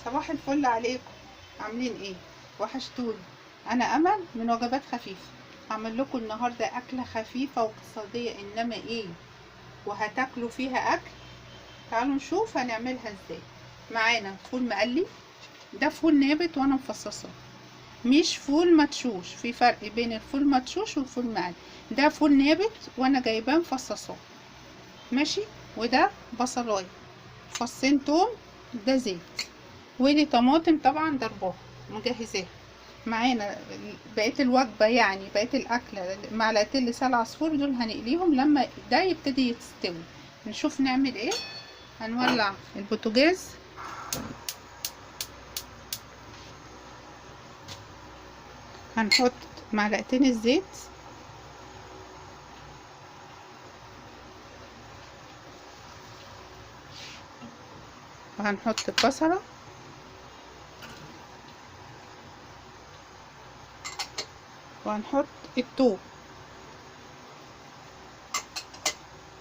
صباح الفل عليكم. عاملين ايه؟ وحشتوني. انا امل من وجبات خفيفه. هعمل لكم النهارده اكله خفيفه واقتصاديه، انما ايه وهتاكلوا فيها اكل. تعالوا نشوف هنعملها ازاي. معانا فول مقلي، ده فول نابت وانا مفصصاه، مش فول مدشوش. في فرق بين الفول مدشوش والفول مقلي. ده فول نابت وانا جايباه مفصصاه ماشي. وده بصلايه، فصين توم، ده زيت، ودي طماطم طبعا ضرباها مجهزاها. معانا بقيه الوجبه، يعني بقيه الاكله، معلقتين لسان عصفور دول هنقليهم لما ده يبتدي يستوي. نشوف نعمل ايه. هنولع البوتاجاز، هنحط معلقتين الزيت، وهنحط البصله، وهنحط الثوم.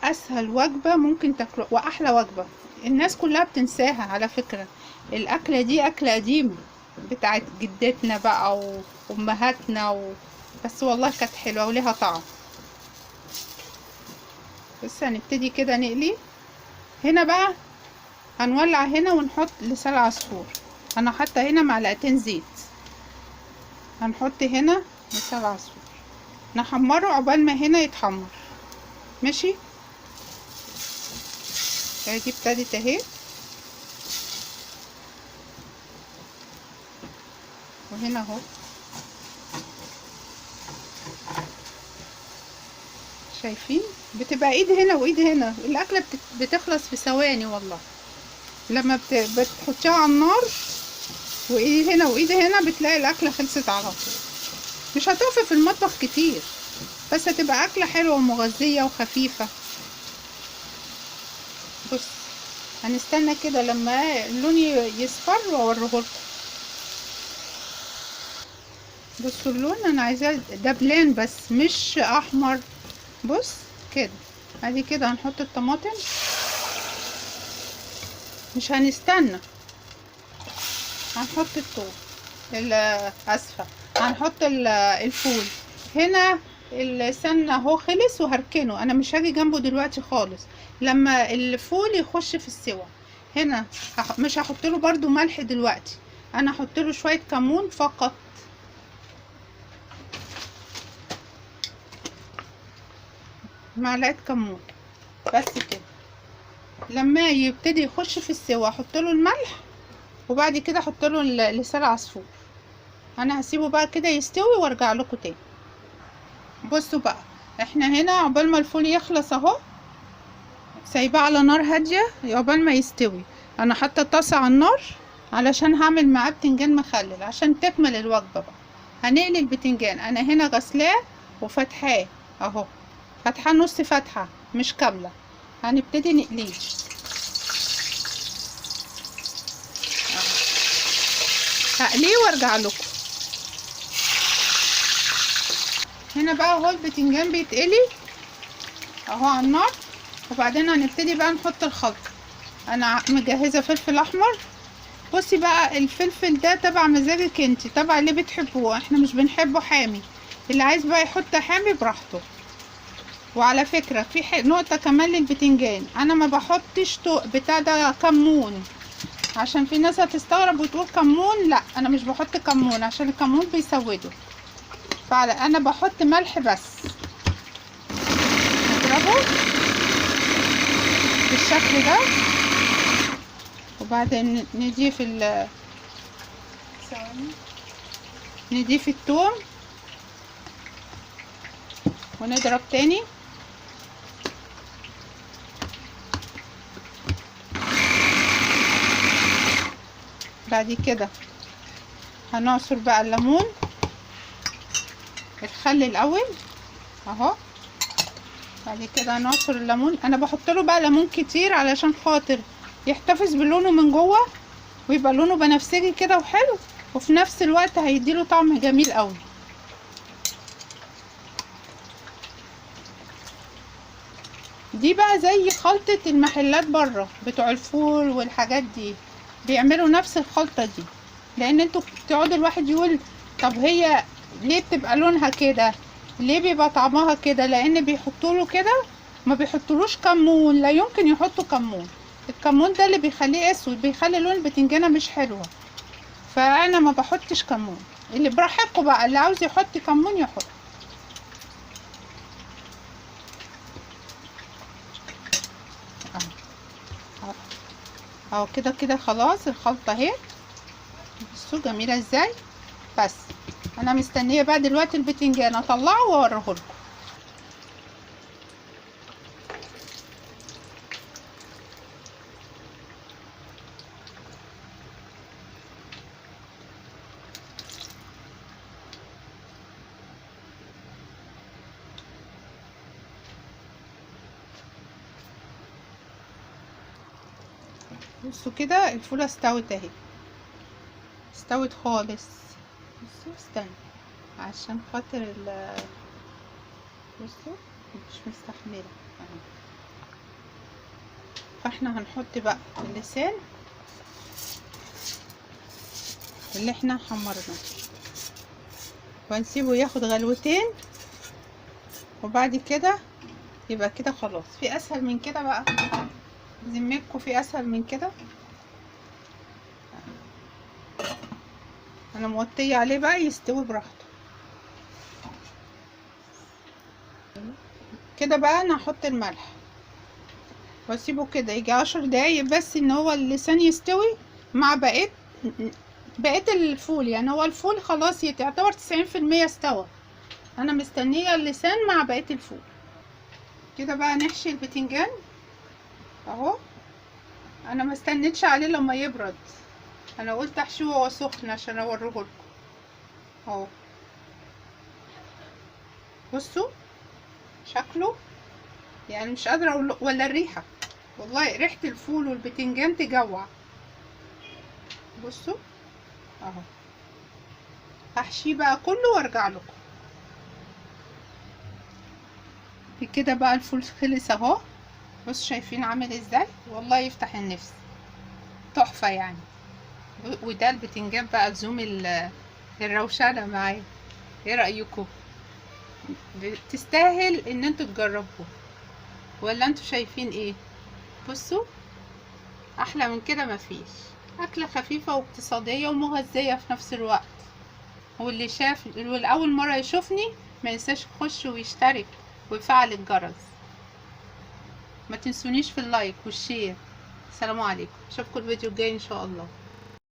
اسهل وجبه ممكن تاكلوا واحلى وجبه، الناس كلها بتنساها على فكره. الاكله دي اكله قديمه بتاعت جدتنا بقى وامهاتنا بس والله كانت حلوه وليها طعم. بس هنبتدي كده نقلي. هنا بقى هنولع هنا ونحط لسان عصفور. انا حاطه هنا معلقتين زيت، هنحط هنا لسان عصفور نحمره عقبال ما هنا يتحمر ماشي. دي ابتدت اهي، وهنا اهو شايفين بتبقى ايد هنا وايد هنا. الاكله بتخلص في ثواني والله لما بتحطيها على النار، وايد هنا وايد هنا بتلاقي الاكله خلصت على طول. مش هتقفي في المطبخ كتير، بس هتبقى اكله حلوه ومغذيه وخفيفه. بص هنستنى كده لما اللون يصفر واوريهولكم. بصوا اللون انا عايزاه ده بلان بس مش احمر. بص كده، ادي كده هنحط الطماطم، مش هنستنى. هنحط الثوم، اسفه، هنحط الفول. هنا السمنه اهو خلص وهركنه، انا مش هاجي جنبه دلوقتي خالص لما الفول يخش في السوا. هنا مش هحط له برده ملح دلوقتي، انا هحط له شويه كمون فقط. معلقه كمون بس كده. لما يبتدي يخش في السوا احط له الملح، وبعد كده احط له لسان عصفور. انا هسيبه بقى كده يستوي وارجع لكم تاني. بصوا بقى، احنا هنا عقبال ما الفول يخلص اهو، سايباه على نار هاديه عقبال ما يستوي. انا حاطه طاسه على النار علشان هعمل معاه بتنجان مخلل عشان تكمل الوجبه بقى. هنقلي البتنجان، انا هنا غسلاه وفتحاه اهو، فتحاه نص فتحه مش كامله. هنبتدي نقليه هقليه وارجع لكم. هنا بقى اهو البتنجان بيتقلي اهو على النار، وبعدين هنبتدي بقى نحط الخلطه. انا مجهزه فلفل احمر. بصي بقى الفلفل ده تبع مزاجك انت، تبع اللي بتحبوه، احنا مش بنحبه حامي. اللي عايز بقى يحط حامي براحته. وعلى فكره في نقطه كمان للبتنجان، انا ما بحطش بتاع ده كمون، عشان في ناس هتستغرب وتقول كمون. لا انا مش بحط كمون عشان الكمون بيسوده، فانا بحط ملح بس. نضربه بالشكل ده، وبعدين نضيف الثوم ونضرب تاني. بعد كده هنعصر بقى الليمون، الخل الاول اهو. بعد كده هنعصر الليمون، انا بحط له بقى ليمون كتير علشان خاطر يحتفظ بلونه من جوه ويبقى لونه بنفسجي كده وحلو، وفي نفس الوقت هيديله طعم جميل قوي. دي بقى زي خلطة المحلات بره بتوع الفول والحاجات دي، بيعملوا نفس الخلطة دي، لان انتوا بتقعدوا الواحد يقول طب هي ليه بتبقى لونها كده، ليه بيبقى طعمها كده؟ لان بيحطوا له كده، ما بيحطولوش كمون، لا يمكن يحطوا كمون. الكمون ده اللي بيخليه اسود، بيخلي لون البتنجانة مش حلوة، فانا ما بحطش كمون. اللي براحتكم بقى، اللي عاوز يحط كمون يحط. اهو كده كده خلاص الخلطة اهي، بصوا جميلة ازاي. بس انا مستنية بقى دلوقتي البتنجان اطلعه واوريهولكم. بصوا كده الفولة استوت اهي، استوت خالص. بصوا استنى عشان خاطر بصوا مش مستحملة اهو. فاحنا هنحط بقى اللسان اللي احنا حمرناه ونسيبه ياخد غلوتين، وبعد كده يبقى كده خلاص. في اسهل من كده بقى؟ ذمتكم في اسهل من كده؟ انا موطيه عليه بقى يستوي براحته. كده بقى انا هحط الملح واسيبه كده يجي 10 دقايق بس، ان هو اللسان يستوي مع بقية الفول. يعني هو الفول خلاص يعتبر 90% استوى، انا مستنيه اللسان مع بقية الفول. كده بقى نحشي البتنجان اهو. انا ما استنيتش عليه لما يبرد، انا قلت احشيه وهو سخن عشان اوريهولكم اهو. بصوا شكله، يعني مش قادره اقول ولا الريحه، والله ريحه الفول والبتنجان تجوع. بصوا اهو، هحشيه بقى كله وارجع لكم. كده بقى الفول خلص اهو. بصوا شايفين عامل ازاي؟ والله يفتح النفس، تحفه يعني. وده البتنجان بقى لزوم الروشنه معاه. ايه رايكم؟ تستاهل ان انتوا تجربوه ولا انتوا شايفين ايه؟ بصوا احلى من كده مفيش. اكله خفيفه واقتصاديه ومغذيه في نفس الوقت. واللي اول مره يشوفني ما ينساش يخش ويشترك ويفعل الجرس. ما تنسونيش في اللايك والشير. السلام عليكم، اشوفكم الفيديو الجاي ان شاء الله.